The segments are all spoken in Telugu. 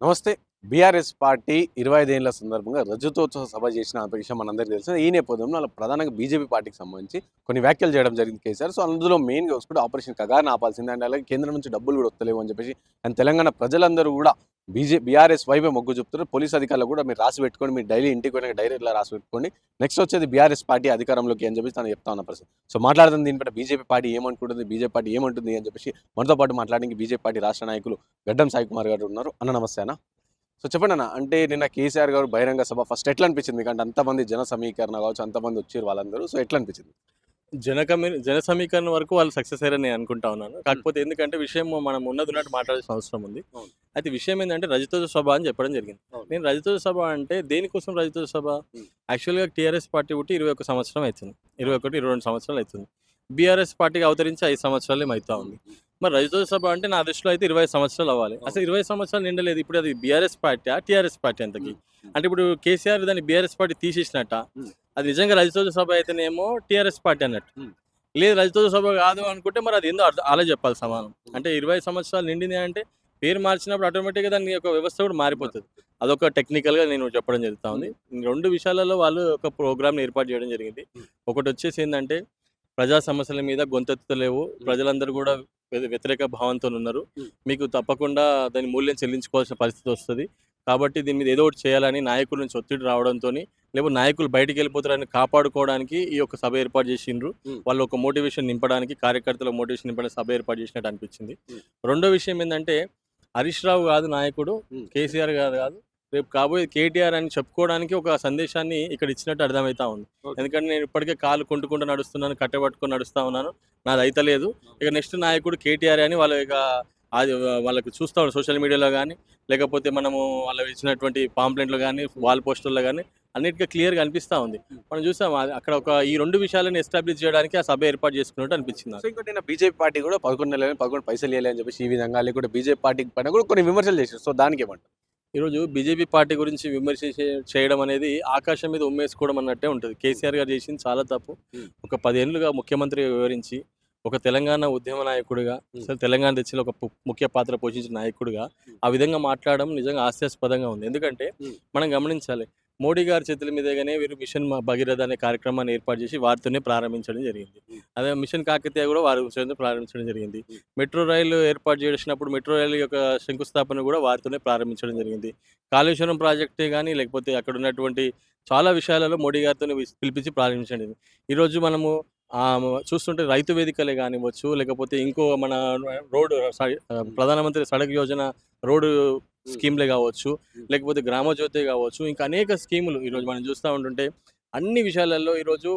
నమస్తే. బీఆర్ఎస్ పార్టీ 25 ఏళ్ల సందర్భంగా రజతోత్సవ సభ చేసిన విషయం మనందరికీ తెలిసిందే. ఈ నేపథ్యంలో అలా ప్రధానంగా బీజేపీ పార్టీకి సంబంధించి కొన్ని వ్యాఖ్యలు చేయడం జరిగింది కేసీఆర్. సో, అందులో మెయిన్‌గా చూసుకుంటే ఆపరేషన్ కగారుని ఆపాల్సిందే అండ్ అలాగే కేంద్రం నుంచి డబ్బులు కూడా వత్తలేవు అని చెప్పేసి అండ్ తెలంగాణ ప్రజలందరూ కూడా బీఆర్ఎస్ వైపే మొగ్గు చూపుతున్నారు. పోలీస్ అధికారులు కూడా మీరు రాసి పెట్టుకోండి. మీరు డైలీ ఇంటికి పోయినాక డైరీలో రాసి పెట్టుకోండి. నెక్స్ట్ వచ్చేది బీఆర్ఎస్ పార్టీ అధికారంలోకి అని చెప్పేసి తను చెప్తా ఉన్న పరిస్థితి. సో, మాట్లాడుతుంది దీనిపైన బీజేపీ పార్టీ ఏమనుకుంటుంది, బీజేపీ పార్టీ ఏమంటుంది అని చెప్పేసి మనతో పాటు మాట్లాడడానికి బీజేపీ పార్టీ రాష్ట్ర నాయకులు గడ్డం సాయి కుమార్ గారు ఉన్నారు. అన్న నమస్తే అన్న. సో చెప్పండన్న. అంటే నిన్న కేసీఆర్ గారు బహిరంగ సభ ఫస్ట్ ఎట్లా అనిపించింది మీకు? అంటే అంతమంది జన సమీకరణ కావచ్చు, అంతమంది వచ్చిర్రు వాళ్ళందరూ. సో ఎట్లా అనిపించింది? జన సమీకరణ వరకు వాళ్ళు సక్సెస్ అయ్యారని నేను అనుకుంటా ఉన్నాను. కాకపోతే ఎందుకంటే విషయం మనం ఉన్నట్టు మాట్లాడాల్సిన అవసరం ఉంది. అవును. అయితే విషయం ఏంటంటే రజతోత్సవ సభ అని చెప్పడం జరిగింది. అవును. నేను రజతోత్సవ సభ అంటే దేనికోసం రజతోత్సవ సభ? హ్మ్. యాక్చువల్‌గా టీఆర్ఎస్ పార్టీ పుట్టి 21 సంవత్సరం అవుతుంది. 21, 22 సంవత్సరాలు అవుతుంది. బీఆర్ఎస్ పార్టీకి అవతరించి 5 సంవత్సరాలు ఏమో అవుతా ఉంది. మరి రజతోత్సవ సభ అంటే నా దృష్టిలో అయితే 20 సంవత్సరాలు అవ్వాలి. అసలు 20 సంవత్సరాలు నిండలేదు. ఇప్పుడు అది బీఆర్ఎస్ పార్టీయా? టీఆర్ఎస్ పార్టీ అంతకి? అంటే ఇప్పుడు కేసీఆర్ దాన్ని బీఆర్ఎస్ పార్టీ తీసేసినట్ట? అది నిజంగా రజతోత్సవ సభ అయితేనేమో టీఆర్ఎస్ పార్టీ అన్నట్టు. లేదు రజతోత్సవ సభ కాదు అనుకుంటే మరి అది ఏందో అలా చెప్పాలి సమానం. అంటే 20 సంవత్సరాలు నిండింది అంటే పేరు మార్చినప్పుడు ఆటోమేటిక్‌గా దాని యొక్క వ్యవస్థ కూడా మారిపోతది. అదొక టెక్నికల్‌గా నేను చెప్పడం జరుగుతా ఉంది. 2 విషయాలలో వాళ్ళు ఒక ప్రోగ్రామ్‌ని ఏర్పాటు చేయడం జరిగింది. ఒకటొచ్చేసి ఏందంటే ప్రజా సమస్యల మీద గొంతెత్తలేవు. ప్రజలందరూ కూడా వ్యతిరేక భావంతోనున్నారు. మీకు తప్పకుండా దాని మూల్యం చెల్లించుకోవాల్సిన పరిస్థితి వస్తది. కాబట్టి దీని మీద ఏదో ఒకటి చేయాలని నాయకుల నుంచి ఒత్తిడి రావడంతోని, లేకపోతే నాయకులు బయటికెళ్ళిపోతారని కాపాడుకోవడానికి ఈ యొక్క సభ ఏర్పాటు చేసిండ్రు. వాళ్ళు ఒక మోటివేషన్ నింపడానికి, కార్యకర్తల మోటివేషన్ నింపడానికి సభ ఏర్పాటు చేసినట్టు అనిపించింది. రెండో విషయం ఏందంటే హరీష్ రావు కాదు నాయకుడు, కేసీఆర్ కాదు. రేపు కాబోయే కేటీఆర్ అని చెప్పుకోవడానికి ఒక సందేశాన్ని ఇక్కడ ఇచ్చినట్టు అర్థమవుతా ఉంది. ఎందుకంటే నేను ఇప్పటికే కాలు కుంటుకుంటూ నడుస్తున్నాను, కట్టెపట్టుకొని నడుస్తా ఉన్నాను. నాది అయితలేదు. ఇక నెక్స్ట్ నాయకుడు కేటీఆర్ అని వాళ్ళు ఇక అది వాళ్ళకి చూస్తా ఉన్నాం సోషల్ మీడియాలో కానీ, లేకపోతే మనము వాళ్ళు ఇచ్చినటువంటి పాంప్లెంట్లు కానీ, వాల్ పోస్టర్లో కానీ అన్నిటికీ క్లియర్‌గా అనిపిస్తూ ఉంది. మనం చూసాం అక్కడ ఈ 2 విషయాలను ఎస్టాబ్లిష్ చేయడానికి ఆ సభ ఏర్పాటు చేసుకున్నట్టు అనిపించింది నాకు. సో ఇంకోటి నిన్న బీజేపీ పార్టీ కూడా 11 నెలలని 11 పైసలు ఇవ్వాలి అని చెప్పేసి ఈ విధంగా లేకుంటే బీజేపీ పార్టీ పైన కూడా కొన్ని విమర్శలు చేశారు. సో దానికి ఏమంటారు? ఈరోజు బీజేపీ పార్టీ గురించి విమర్శ చేయడం అనేది ఆకాశం మీద ఉమ్మేసుకోవడం అన్నట్టే ఉంటుంది. కేసీఆర్ గారు చేసింది చాలా తప్పు. ఒక 10 ఏళ్లుగా ముఖ్యమంత్రిగా వివరించి, ఒక తెలంగాణ ఉద్యమ నాయకుడిగా, అసలు తెలంగాణ తెచ్చిలో ఒక ముఖ్య పాత్ర పోషించిన నాయకుడిగా ఆ విధంగా మాట్లాడడం నిజంగా హాస్యాస్పదంగా ఉంది. ఎందుకంటే మనం గమనించాలి, మోడీ గారి చేతుల మీదుగానే వీరు మిషన్ భగీరథ అనే కార్యక్రమాన్ని ఏర్పాటు చేసి వారితోనే ప్రారంభించడం జరిగింది. అదే మిషన్ కాకతీయ కూడా వారి చేత ప్రారంభించడం జరిగింది. మెట్రో రైలు ఏర్పాటు చేసినప్పుడు మెట్రో రైలు యొక్క శంకుస్థాపన కూడా వారితోనే ప్రారంభించడం జరిగింది. కాళేశ్వరం ప్రాజెక్టే కానీ, లేకపోతే అక్కడ ఉన్నటువంటి చాలా విషయాలలో మోడీ గారితోనే పిలిపించి ప్రారంభించడం జరిగింది. ఈరోజు మనము చూస్తుంటే రైతు వేదికలే కానివ్వచ్చు, లేకపోతే ఇంకో మన రోడ్డు ప్రధానమంత్రి సడక్ యోజన రోడ్డు స్కీమ్‌లే కావచ్చు, లేకపోతే గ్రామజ్యోతే కావచ్చు, ఇంకా అనేక స్కీములు ఈరోజు మనం చూస్తా ఉంటుంటే అన్ని విషయాలలో ఈరోజు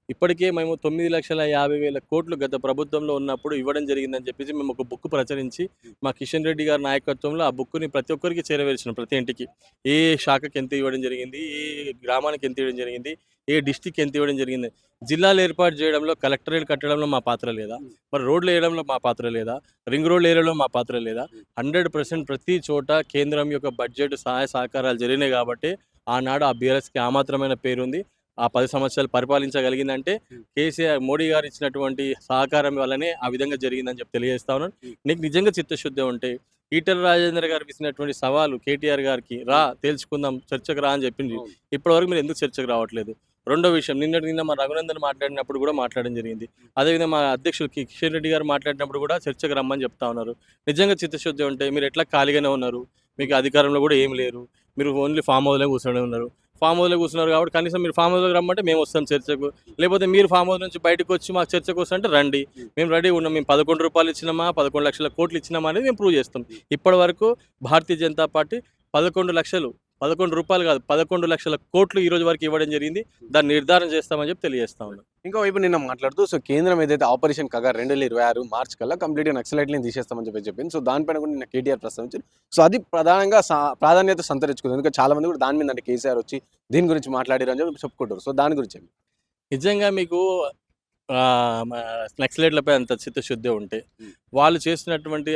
ఇప్పటికే మేము 9,50,000 గత ప్రభుత్వంలో ఉన్నప్పుడు ఇవ్వడం జరిగిందని చెప్పేసి మేము ఒక బుక్ ప్రచురించి మా కిషన్ రెడ్డి గారి నాయకత్వంలో ఆ బుక్‌ని ప్రతి ఒక్కరికి చేరవేర్చినాం. ప్రతి ఇంటికి ఏ శాఖకి ఎంత ఇవ్వడం జరిగింది, ఏ గ్రామానికి ఎంత ఇవ్వడం జరిగింది, ఏ డిస్ట్రిక్ట్‌కి ఎంత ఇవ్వడం జరిగింది. జిల్లాలు ఏర్పాటు చేయడంలో, కలెక్టరేట్ కట్టడంలో మా పాత్ర లేదా? మరి రోడ్లు వేయడంలో మా పాత్ర లేదా? రింగ్ రోడ్లు ఏరియాలో మా పాత్ర లేదా? 100% ప్రతి చోట కేంద్రం యొక్క బడ్జెట్ సహాయ సహకారాలు జరిగినాయి కాబట్టి ఆనాడు ఆ బీఆర్ఎస్‌కి ఆ మాత్రమైన పేరుంది. ఆ 10 సంవత్సరాలు పరిపాలించగలిగిందంటే కేసీఆర్ మోడీ గారు ఇచ్చినటువంటి సహకారం వల్లనే ఆ విధంగా జరిగిందని చెప్పి తెలియజేస్తా ఉన్నాను. నీకు నిజంగా చిత్తశుద్ధి ఉంటే ఈటెల రాజేందర్ గారు విసినటువంటి సవాలు కేటీఆర్ గారికి రా తేల్చుకుందాం, చర్చకు రా అని చెప్పింది. ఇప్పటివరకు మీరు ఎందుకు చర్చకు రావట్లేదు? రెండో విషయం నిన్న మా రఘునందన్ మాట్లాడినప్పుడు కూడా మాట్లాడడం జరిగింది. అదేవిధంగా మా అధ్యక్షులు కిషన్ రెడ్డి గారు మాట్లాడినప్పుడు కూడా చర్చకు రమ్మని చెప్తా ఉన్నారు. నిజంగా చిత్తశుద్ధి ఉంటే మీరు ఎట్లా ఖాళీగానే ఉన్నారు, మీకు అధికారంలో కూడా ఏమి లేరు, మీరు ఓన్లీ ఫామ్ హౌస్‌లో కూర్చొని ఉన్నారు. ఫామ్ హౌస్‌లో కూర్చున్నారు కాబట్టి కనీసం మీరు ఫామ్ హౌస్‌లోకి రమ్మంటే మేము వస్తాం చర్చకు. లేకపోతే మీరు ఫామ్ హౌస్ నుంచి బయటకు వచ్చి మాకు చర్చకు వస్తారంటే రండి. మేము రెడీగా ఉన్నాం. మేము ₹11 ఇచ్చినామా, 11,00,00,000 ఇచ్చినామా అనేది మేము ప్రూవ్ చేస్తాం. ఇప్పటివరకు భారతీయ జనతా పార్టీ 11,00,000 ₹11 కాదు 11,00,00,000 ఈ రోజు వరకు ఇవ్వడం జరిగింది. దాన్ని నిర్ధారణ చేస్తామని చెప్పి తెలియజేస్తా ఉన్నాం. ఇంకోవైపు నిన్న మాట్లాడుతూ సో కేంద్రం ఏదైతే ఆపరేషన్ కగార్ 2026 మార్చ్ కల్లా కంప్లీట్‌గా నక్సలైట్‌లని తీసేస్తామని చెప్పి చెప్పింది. సో దానిపైన కూడా నిన్న కేటీఆర్ ప్రస్తావించారు. సో అది ప్రధానంగా ప్రాధాన్యత సంతరించుకుంది. ఎందుకంటే చాలా మంది కూడా దాని మీద అంటే కేసీఆర్ వచ్చి దీని గురించి మాట్లాడారు అని చెప్పి చెప్పుకుంటారు. సో దాని గురించి నిజంగా మీకు నక్సలైట్లపై అంత చిత్తశుద్ధి ఉంటే వాళ్ళు చేసినటువంటి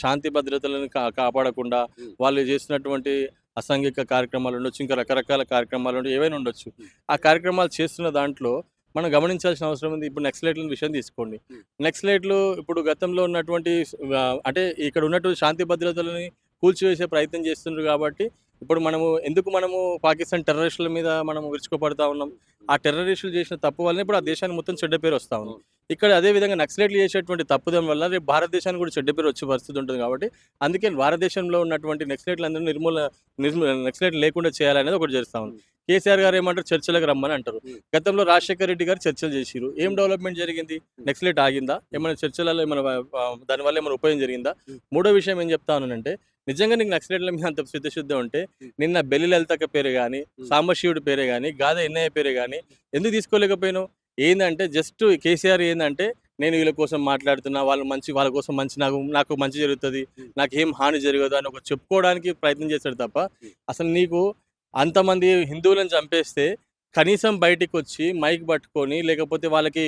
శాంతి భద్రతలను కాపాడకుండా వాళ్ళు చేసినటువంటి అసాంఘిక కార్యక్రమాలు ఉండొచ్చు, ఇంకా రకరకాల కార్యక్రమాలు ఏవైనా ఉండొచ్చు. ఆ కార్యక్రమాలు చేస్తున్న దాంట్లో మనం గమనించాల్సిన అవసరం ఉంది. ఇప్పుడు నక్సలైట్ల విషయం తీసుకోండి. నక్సలైట్లు ఇప్పుడు గతంలో ఉన్నటువంటి అంటే ఇక్కడ ఉన్నటువంటి శాంతి భద్రతలని కూల్చివేసే ప్రయత్నం చేస్తున్నారు. కాబట్టి ఇప్పుడు మనము పాకిస్తాన్ టెర్రరిస్టుల మీద మనం విరుచుకుపడతా ఉన్నాం. ఆ టెర్రరిస్టులు చేసిన తప్పు వల్లనే ఇప్పుడు ఆ దేశానికి మొత్తం చెడ్డ పేరు వస్తా ఉంది. ఇక్కడ అదే విధంగా నక్సలైట్లు చేసేటువంటి తప్పుదం వల్ల రేపు భారతదేశానికి కూడా చెడ్డ పేరు వచ్చే పరిస్థితి ఉంటుంది. కాబట్టి అందుకే భారతదేశంలో ఉన్నటువంటి నక్సలైట్లందరినీ నక్సలైట్లు లేకుండా చేయాలనేది ఒకటి చేస్తా ఉంది. కేసీఆర్ గారు ఏమంటారు, చర్చలకు రమ్మని అంటారు. గతంలో రాజశేఖర రెడ్డి గారు చర్చలు చేసిరు. ఏం డెవలప్మెంట్ జరిగింది? నక్సలైట్ ఆగిందా? ఏమైనా చర్చలలో ఏమైనా దానివల్ల ఏమైనా ఉపయోగం జరిగిందా? మూడో విషయం ఏం చెప్తా ఉన్నానంటే, నిజంగా నీకు నక్సలైట్ల మీద అంత చిత్తశుద్ధి ఉంటే నిన్న బెల్లి లలితక్క పేరే కానీ, సాంబశివుడి పేరే కానీ, గాదా ఎన్నయ్య పేరే కానీ ఎందుకు తీసుకోలేకపోయినావు? ఏందంటే జస్ట్ కేసీఆర్ ఏందంటే, నేను వీళ్ళ కోసం మాట్లాడుతున్నా, వాళ్ళ కోసం మంచి నాకు మంచి జరుగుతుంది, నాకేం హాని జరగదు అని ఒక చెప్పుకోవడానికి ప్రయత్నం చేశాడు తప్ప, అసలు నీకు అంతమంది హిందువులను చంపేస్తే కనీసం బయటికి వచ్చి మైక్ పట్టుకొని లేకపోతే వాళ్ళకి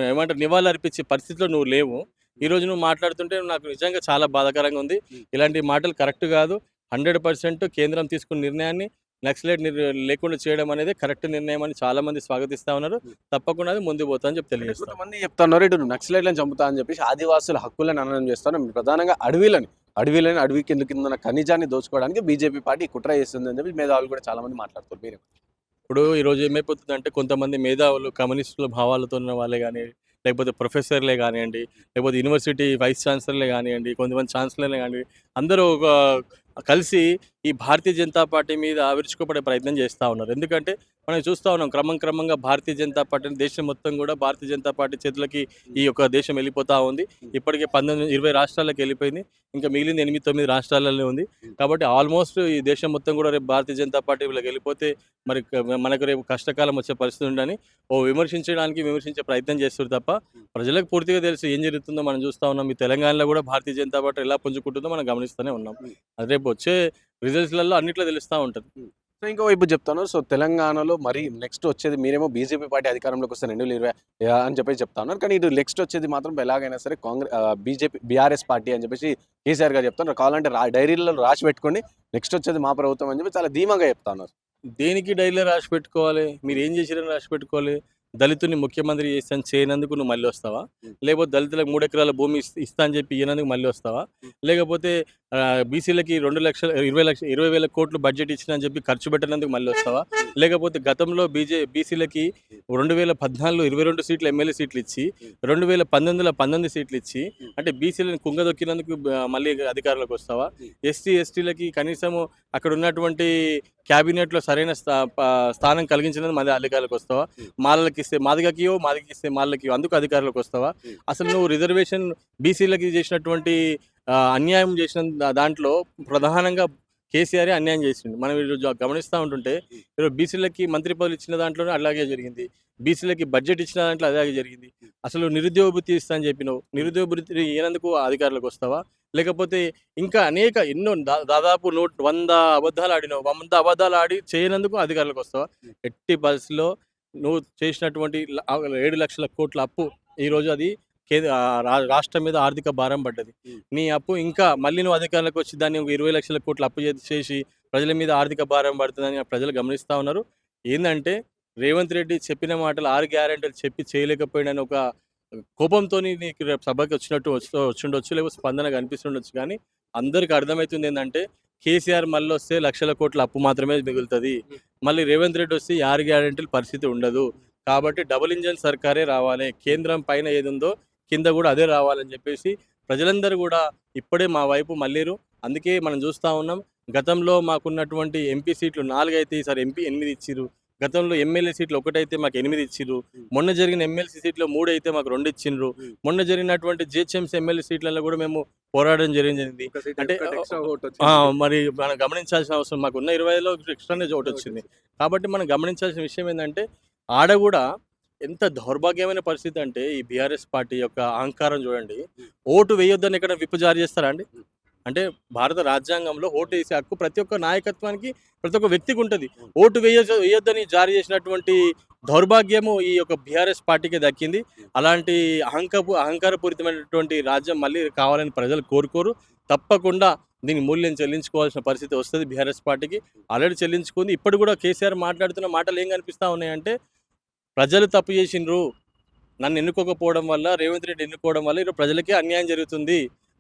ఏమంటారు నివాళులు అర్పించే పరిస్థితిలో నువ్వు లేవు. ఈరోజు నువ్వు మాట్లాడుతుంటే నాకు నిజంగా చాలా బాధాకరంగా ఉంది. ఇలాంటి మాటలు కరెక్ట్ కాదు. 100% కేంద్రం తీసుకున్న నిర్ణయాన్ని నక్సలైట్ లేకుండా చేయడం అనేది కరెక్ట్ నిర్ణయం అని చాలా మంది స్వాగతిస్తా ఉన్నారు. తప్పకుండా అది ముందుకు పోతా అని చెప్పి తెలియజేస్తాను. కొంతమంది చెప్తున్నారు ఇటు నక్సలైట్లను చంపుతా అని చెప్పేసి ఆదివాసుల హక్కులను హననం చేస్తారు. ప్రధానంగా అడవి కింద ఉన్న ఖనిజాన్ని దోచుకోవడానికి బీజేపీ పార్టీ కుట్ర చేస్తుంది అని చెప్పి మేధావులు కూడా చాలా మంది మాట్లాడుతారు. మీరు ఇప్పుడు ఈరోజు ఏమైపోతుందంటే, కొంతమంది మేధావులు కమ్యూనిస్టుల భావాలతో ఉన్న వాళ్ళే కానీ, లేకపోతే ప్రొఫెసర్లే కానివ్వండి, లేకపోతే యూనివర్సిటీ వైస్ ఛాన్సలర్లే కానివ్వండి, కొంతమంది ఛాన్సలర్లే కానివ్వండి, అందరూ కలిసి ఈ భారతీయ జనతా పార్టీ మీద విరుచుకుపడే ప్రయత్నం చేస్తూ ఉన్నారు. ఎందుకంటే మనం చూస్తూ ఉన్నాం క్రమంగా భారతీయ జనతా పార్టీని దేశం మొత్తం కూడా భారతీయ జనతా పార్టీ చేతులకి ఈ యొక్క దేశం వెళ్ళిపోతూ ఉంది. ఇప్పటికే 20 రాష్ట్రాలకు వెళ్ళిపోయింది. ఇంకా మిగిలింది 8-9 రాష్ట్రాలలో ఉంది. కాబట్టి ఆల్మోస్ట్ ఈ దేశం మొత్తం కూడా రేపు భారతీయ జనతా పార్టీ వీళ్ళకి వెళ్ళిపోతే మరి మనకు రేపు కష్టకాలం వచ్చే పరిస్థితి ఉండని విమర్శించే ప్రయత్నం చేస్తారు తప్ప, ప్రజలకు పూర్తిగా తెలుసు ఏం జరుగుతుందో మనం చూస్తూ ఉన్నాం. ఈ తెలంగాణలో కూడా భారతీయ జనతా పార్టీ ఎలా పుంజుకుంటుందో మనం గమనిస్తూనే ఉన్నాం. అది రేపు వచ్చే రిజల్ట్స్లలో అన్నిట్లో తెలుస్తూ ఉంటుంది. సో ఇంకోవైపు చెప్తాను. సో తెలంగాణలో మరి నెక్స్ట్ వచ్చేది, మీరేమో బీజేపీ పార్టీ అధికారంలోకి వస్తే 2020 అని చెప్పేసి చెప్తా ఉన్నారు. కానీ ఇటు నెక్స్ట్ వచ్చేది మాత్రం ఎలాగైనా సరే బీఆర్ఎస్ పార్టీ అని చెప్పేసి కేసీఆర్ గారు చెప్తున్నారు. కావాలంటే డైరీలలో రాసి పెట్టుకోండి, నెక్స్ట్ వచ్చేది మా ప్రభుత్వం అని చెప్పి చాలా ధీమాగా చెప్తా ఉన్నారు. దేనికి డైరీలో రాసి పెట్టుకోవాలి? మీరు ఏం చేసిరని రాసి పెట్టుకోవాలి? దళితుని ముఖ్యమంత్రి చేస్తాను చేయనందుకు నువ్వు మళ్ళీ వస్తావా? లేకపోతే దళితులకు 3 ఎకరాల భూమి ఇస్తా అని చెప్పి ఇయ్యనందుకు మళ్ళీ వస్తావా? లేకపోతే బీసీలకి 20,000 కోట్లు బడ్జెట్ ఇచ్చిన అని చెప్పి ఖర్చు పెట్టినందుకు మళ్ళీ వస్తావా? లేకపోతే గతంలో బీసీలకి 2014లో 22 సీట్లు ఎమ్మెల్యే సీట్లు ఇచ్చి 2019లో 19 సీట్లు ఇచ్చి అంటే బీసీలను కుంగదొక్కినందుకు మళ్ళీ అధికారంలోకి వస్తావా? ఎస్టీలకి కనీసము అక్కడ ఉన్నటువంటి క్యాబినెట్లో సరైన స్థానం కలిగించినందుకు మళ్ళీ అధికారులకు వస్తావా? మాదిగకి ఇస్తే మాలకి అందుకు అధికారులకు వస్తావా? అసలు నువ్వు రిజర్వేషన్ బీసీలకి చేసినటువంటి అన్యాయం చేసిన దాంట్లో ప్రధానంగా కేసీఆర్ అన్యాయం చేసిండు. మనం ఈరోజు గమనిస్తూ ఉంటుంటే ఈరోజు బీసీలకి మంత్రి పదవులు ఇచ్చిన దాంట్లోనే అలాగే జరిగింది. బీసీలకి బడ్జెట్ ఇచ్చిన దాంట్లో అలాగే జరిగింది. అసలు నిరుద్యోగ భృతి ఇస్తా అని చెప్పినావు, నిరుద్యోగ భృతి ఇవ్వనందుకు అధికారులకు వస్తావా? లేకపోతే ఇంకా ఎన్నో దాదాపు 100 అబద్ధాలు ఆడినావు, 100 అబద్ధాలు ఆడి చేయనందుకు అధికారులకు వస్తావా? ఎట్టి పరిస్థితిలో నువ్వు చేసినటువంటి 7 లక్షల కోట్ల అప్పు ఈరోజు అది రాష్ట్రం మీద ఆర్థిక భారం పడ్డది. నీ అప్పు ఇంకా మళ్ళీ నువ్వు అధికారులకు వచ్చి దాన్ని 20 లక్షల కోట్ల అప్పు చేసి ప్రజల మీద ఆర్థిక భారం పడుతుందని ప్రజలు గమనిస్తూ ఉన్నారు. ఏంటంటే రేవంత్ రెడ్డి చెప్పిన మాటలు 6 గ్యారెంటీలు చెప్పి చేయలేకపోయినని ఒక కోపంతో నీకు రేపు సభకి వచ్చిండొచ్చు, లేకపోతే స్పందన కనిపిస్తుండొచ్చు. కానీ అందరికి అర్థమవుతుంది ఏంటంటే కేసీఆర్ మళ్ళీ వస్తే లక్షల కోట్ల అప్పు మాత్రమే మిగులుతుంది. మళ్ళీ రేవంత్ రెడ్డి వస్తే 6 గ్యారెంటీల పరిస్థితి ఉండదు. కాబట్టి డబుల్ ఇంజన్ సర్కారే రావాలి, కేంద్రం పైన ఏది ఉందో కింద కూడా అదే రావాలని చెప్పేసి ప్రజలందరూ కూడా ఇప్పుడే మా వైపు మళ్ళీరు. అందుకే మనం చూస్తూ ఉన్నాం, గతంలో మాకున్నటువంటి ఎంపీ సీట్లు 4 అయితే ఈసారి ఎంపీ 8 ఇచ్చిరు. గతంలో ఎమ్మెల్యే సీట్లు 1 అయితే మాకు 8 ఇచ్చిర్రు. మొన్న జరిగిన ఎమ్మెల్సీ సీట్లో 3 అయితే మాకు 2 ఇచ్చిండ్రు. మొన్న జరిగినటువంటి జిహెచ్ఎంసీ ఎమ్మెల్యే సీట్లలో కూడా మేము పోరాడడం జరిగింది. అంటే మరి మనం గమనించాల్సిన అవసరం, మాకున్న 20లో ఎక్స్ట్రానే ఒకటి వచ్చింది. కాబట్టి మనం గమనించాల్సిన విషయం ఏంటంటే ఆడ కూడా ఎంత దౌర్భాగ్యమైన పరిస్థితి అంటే ఈ బీఆర్ఎస్ పార్టీ యొక్క అహంకారం చూడండి. ఓటు వేయొద్దని ఎక్కడ విప్పు జారీ చేస్తారా అండి? అంటే భారత రాజ్యాంగంలో ఓటు వేసే హక్కు ప్రతి ఒక్క నాయకత్వానికి ప్రతి ఒక్క వ్యక్తికి ఉంటుంది. ఓటు వేయొద్దని జారీ చేసినటువంటి దౌర్భాగ్యము ఈ యొక్క బీఆర్ఎస్ పార్టీకి దక్కింది. అలాంటి అహంకారపూరితమైనటువంటి రాజ్యం మళ్ళీ కావాలని ప్రజలు కోరుకోరు. తప్పకుండా దీని మూల్యం చెల్లించుకోవాల్సిన పరిస్థితి వస్తుంది బీఆర్ఎస్ పార్టీకి. ఆల్రెడీ చెల్లించుకుంది. ఇప్పుడు కూడా కేసీఆర్ మాట్లాడుతున్న మాటలు ఏం కనిపిస్తూ ఉన్నాయంటే, ప్రజలు తప్పు చేసిండ్రు, నన్ను ఎన్నుకోకపోవడం వల్ల, రేవంత్ రెడ్డి ఎన్నుకోవడం వల్ల ఈరోజు ప్రజలకే అన్యాయం జరుగుతుంది.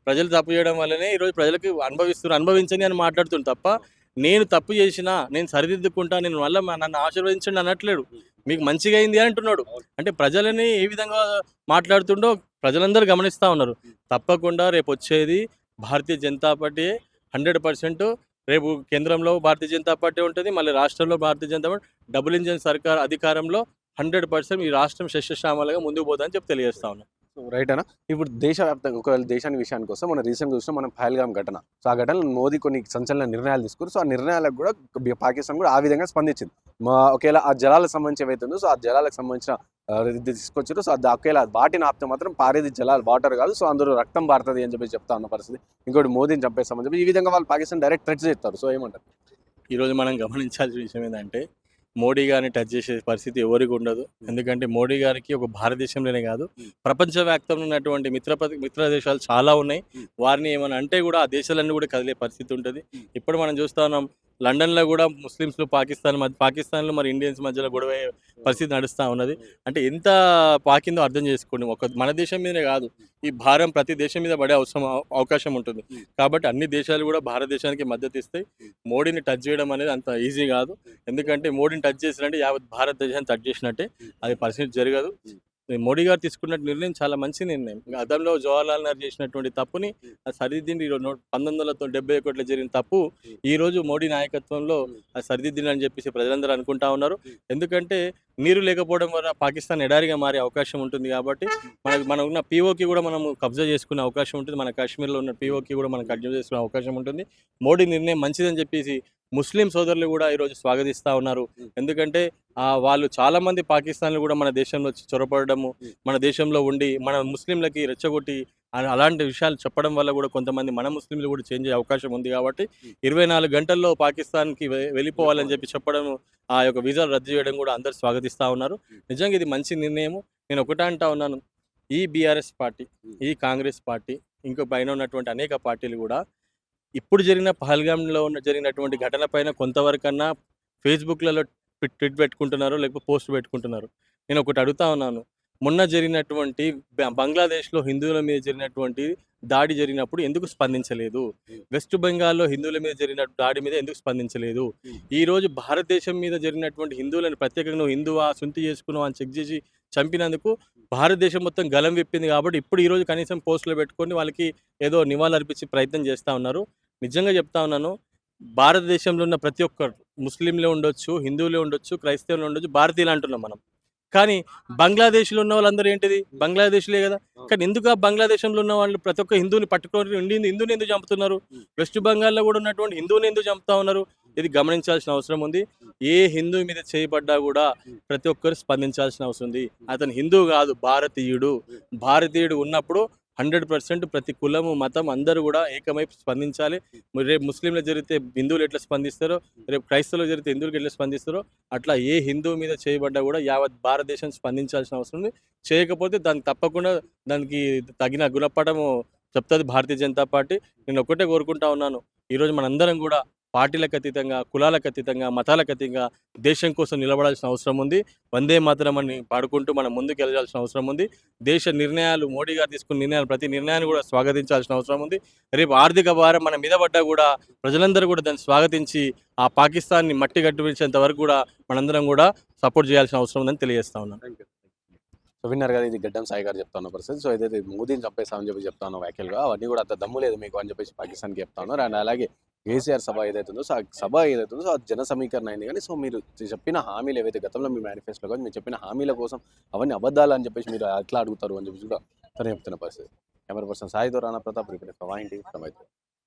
ప్రజలు తప్పు చేయడం వల్లనే ఈరోజు ప్రజలకు అనుభవించని అని మాట్లాడుతుంది తప్ప నేను తప్పు చేసినా నేను సరిదిద్దుకుంటా నేను వల్ల నన్ను ఆశీర్వదించండి అనట్లేడు. మీకు మంచిగా అయింది అని అంటున్నాడు. అంటే ప్రజలని ఏ విధంగా మాట్లాడుతుండో ప్రజలందరూ గమనిస్తూ ఉన్నారు. తప్పకుండా రేపు వచ్చేది భారతీయ జనతా పార్టీ 100%. రేపు కేంద్రంలో భారతీయ జనతా పార్టీ ఉంటుంది, మళ్ళీ రాష్ట్రంలో Bharatiya Janata party double engine సర్కార్ అధికారంలో 100% ఈ రాష్ట్రం శస్యశ్యామలుగా ముందుకు పోతుందని చెప్పి తెలియజేస్తా ఉన్నాను. సో రైట్ అన్న. ఇప్పుడు దేశవ్యాప్తంగా ఒకవేళ దేశాన్ని విషయానికి వస్తే మనం రీసెంట్గా చూసినా మనం పహల్గామ్ ఘటన. సో ఆ ఘటనలో మోదీ కొన్ని సంచలన నిర్ణయాలు తీసుకున్నారు. సో ఆ నిర్ణయాలకు కూడా పాకిస్తాన్ కూడా ఆ విధంగా స్పందించింది. ఒకవేళ ఆ జలాలకు సంబంధించి ఏవైతే ఉందో సో ఆ జలాలకు సంబంధించిన ఇది తీసుకొచ్చారు. సో ఒకవేళ వాటిని ఆపితే మాత్రం పారేది జలాలు వాటర్ కాదు, సో అందులో రక్తం పారుతుంది అని చెప్పి చెప్తా ఉన్న పరిస్థితి. ఇంకోటి మోదీని చంపేస్తామని చెప్పి ఈ విధంగా వాళ్ళు పాకిస్తాన్ డైరెక్ట్ థ్రెట్స్ చేస్తారు. సో ఏమంటారు? ఈరోజు మనం గమనించాల్సిన విషయం ఏంటంటే మోడీ గారిని టచ్ చేసే పరిస్థితి ఎవరికి ఉండదు. ఎందుకంటే మోడీ గారికి ఒక భారతదేశంలోనే కాదు ప్రపంచవ్యాప్తంగా ఉన్నటువంటి మిత్ర దేశాలు చాలా ఉన్నాయి. వారిని ఏమైనా అంటే కూడా ఆ దేశాలన్నీ కూడా కదిలే పరిస్థితి ఉంటుంది. ఇప్పుడు మనం చూస్తా ఉన్నాం లండన్లో కూడా ముస్లిమ్స్లు పాకిస్తాన్లో మరి ఇండియన్స్ మధ్యలో గొడవ పరిస్థితి నడుస్తూ ఉన్నది. అంటే ఎంత పాకిందో అర్థం చేసుకోండి. మన దేశం మీదనే కాదు, ఈ భారం ప్రతి దేశం మీద పడే అవకాశం ఉంటుంది. కాబట్టి అన్ని దేశాలు కూడా భారతదేశానికి మద్దతు ఇస్తాయి. మోడీని టచ్ చేయడం అనేది అంత ఈజీ కాదు. ఎందుకంటే మోడీని టచ్ చేసినట్టే యావత్ భారతదేశాన్ని టచ్ చేసినట్టే, అది పరిస్థితి జరగదు. మోడీ గారు తీసుకున్న నిర్ణయం చాలా మంచి నిర్ణయం. గతంలో జవహర్లాల్ నెహ్రూ చేసినటువంటి తప్పుని సరిదిద్దిండి. 1971లో జరిగిన తప్పు ఈ రోజు మోడీ నాయకత్వంలో సరిదిద్దిండి అని చెప్పేసి ప్రజలందరూ అనుకుంటా ఉన్నారు. ఎందుకంటే నీరు లేకపోవడం వల్ల పాకిస్తాన్ ఎడారిగా మారే అవకాశం ఉంటుంది. కాబట్టి మన ఉన్న పీఓకి కూడా మనం కబ్జా చేసుకునే అవకాశం ఉంటుంది. మన కాశ్మీర్లో ఉన్న పీఓకి కూడా మనం కబ్జా చేసుకునే అవకాశం ఉంటుంది. మోడీ నిర్ణయం మంచిదని చెప్పేసి ముస్లిం సోదరులు కూడా ఈరోజు స్వాగతిస్తూ ఉన్నారు. ఎందుకంటే వాళ్ళు చాలామంది పాకిస్తాన్లు కూడా మన దేశంలో చొరపడము, మన దేశంలో ఉండి మన ముస్లింలకి రెచ్చగొట్టి అలాంటి విషయాలు చెప్పడం వల్ల కూడా కొంతమంది మన ముస్లింలు కూడా చేంజ్ అయ్యే అవకాశం ఉంది. కాబట్టి 24 గంటల్లో పాకిస్తాన్కి వెళ్ళిపోవాలని చెప్పి చెప్పడం, ఆ యొక్క వీసాలు రద్దు చేయడం కూడా అందరు స్వాగతిస్తూ ఉన్నారు. నిజంగా ఇది మంచి నిర్ణయము. నేను ఒకటే అంటా ఉన్నాను, ఈ బీఆర్ఎస్ పార్టీ, ఈ కాంగ్రెస్ పార్టీ, ఇంకో పైన ఉన్నటువంటి అనేక పార్టీలు కూడా ఇప్పుడు జరిగిన పహల్గామ్లో జరిగినటువంటి ఘటన పైన కొంతవరకన్నా ఫేస్బుక్లలో ట్వీట్ పెట్టుకుంటున్నారు, లేకపోతే పోస్ట్ పెట్టుకుంటున్నారు. నేను ఒకటి అడుగుతా ఉన్నాను, మొన్న జరిగినటువంటి బంగ్లాదేశ్లో హిందువుల మీద జరిగినటువంటి దాడి జరిగినప్పుడు ఎందుకు స్పందించలేదు? వెస్ట్ బెంగాల్లో హిందువుల మీద జరిగిన దాడి మీద ఎందుకు స్పందించలేదు? ఈరోజు భారతదేశం మీద జరిగినటువంటి హిందువులను ప్రత్యేకంగా నువ్వు హిందువా, సొంతి చేసుకున్నావు అని చెక్ చేసి చంపినందుకు భారతదేశం మొత్తం గలం విప్పింది. కాబట్టి ఇప్పుడు ఈరోజు కనీసం పోస్టులు పెట్టుకొని వాళ్ళకి ఏదో నివాళులు అర్పించే ప్రయత్నం చేస్తూ ఉన్నారు. నిజంగా చెప్తా ఉన్నాను, భారతదేశంలో ఉన్న ప్రతి ఒక్కరు ముస్లింలే ఉండొచ్చు, హిందువులే ఉండొచ్చు, క్రైస్తవులు ఉండొచ్చు, భారతీయులు అంటున్నాం మనం. కానీ బంగ్లాదేశ్లో ఉన్న వాళ్ళందరూ ఏంటిది? బంగ్లాదేశ్లే కదా. కానీ ఎందుకు ఆ బంగ్లాదేశంలో ఉన్న వాళ్ళు ప్రతి ఒక్క హిందువుని పట్టుకొని హిందువుని ఎందుకు చంపుతున్నారు? వెస్ట్ బెంగాల్లో కూడా ఉన్నటువంటి హిందువుని ఎందుకు చంపుతా ఉన్నారు? ఇది గమనించాల్సిన అవసరం ఉంది. ఏ హిందువు మీద చేయబడ్డా కూడా ప్రతి ఒక్కరు స్పందించాల్సిన అవసరం ఉంది. అతను హిందువు కాదు, భారతీయుడు ఉన్నప్పుడు 100% ప్రతి కులము, మతం అందరూ కూడా ఏకమై స్పందించాలి. రేపు ముస్లింలు జరిగితే హిందువులు ఎట్లా స్పందిస్తారో, రేపు క్రైస్తవులు జరిగితే హిందువులకు ఎట్లా స్పందిస్తారో, అట్లా ఏ హిందువు మీద చేయబడ్డా కూడా యావత్ భారతదేశం స్పందించాల్సిన అవసరం ఉంది. చేయకపోతే దానికి తగిన గుణపాఠము చెప్తుంది భారతీయ జనతా పార్టీ. నేను ఒక్కటే కోరుకుంటా ఉన్నాను, ఈరోజు మనందరం కూడా పార్టీలకు అతీతంగా, కులాలకు అతీతంగా, మతాలకు అతీతంగా దేశం కోసం నిలబడాల్సిన అవసరం ఉంది. వందే మాతరం అని పాడుకుంటూ మనం ముందుకు వెళ్ళాల్సిన అవసరం ఉంది. దేశ నిర్ణయాలు, మోడీ గారు తీసుకున్న నిర్ణయాలు, ప్రతి నిర్ణయాన్ని కూడా స్వాగతించాల్సిన అవసరం ఉంది. రేపు ఆర్థిక భారం మన మీద పడ్డా కూడా ప్రజలందరూ కూడా దాన్ని స్వాగతించి ఆ పాకిస్తాన్ని మట్టి కట్టిపించేంత వరకు కూడా మనందరం కూడా సపోర్ట్ చేయాల్సిన అవసరం ఉందని తెలియజేస్తా ఉన్నాను. సో విన్నారు కదా, ఇది గడ్డం సాయి గారు చెప్తా ఉన్న పరిస్థితి. సో ఏదైతే మోదీని చంపేస్తామని చెప్పి చెప్తా ఉన్నాం వ్యాఖ్యలుగా, అవన్నీ కూడా అంత దమ్ము లేదు మీకు అని చెప్పేసి పాకిస్తాన్కి చెప్తా ఉన్నారు. అండ్ అలాగే కేసీఆర్ సభ ఏదైతే ఉందో, సో ఆ జన సమీకరణ అయింది. కానీ సో మీరు చెప్పిన హామీలు ఏవైతే గతంలో మీ మేనిఫెస్టోలో కానీ మీరు చెప్పిన హామీల కోసం అవన్నీ అబద్ధాలు అని చెప్పేసి మీరు ఎట్లా అడుగుతారు అని చెప్పేసి కూడా తను చెప్తున్న పరిస్థితి. కెమెరా పర్సన్ సాయితో Rana Pratap, reporter for YNTV.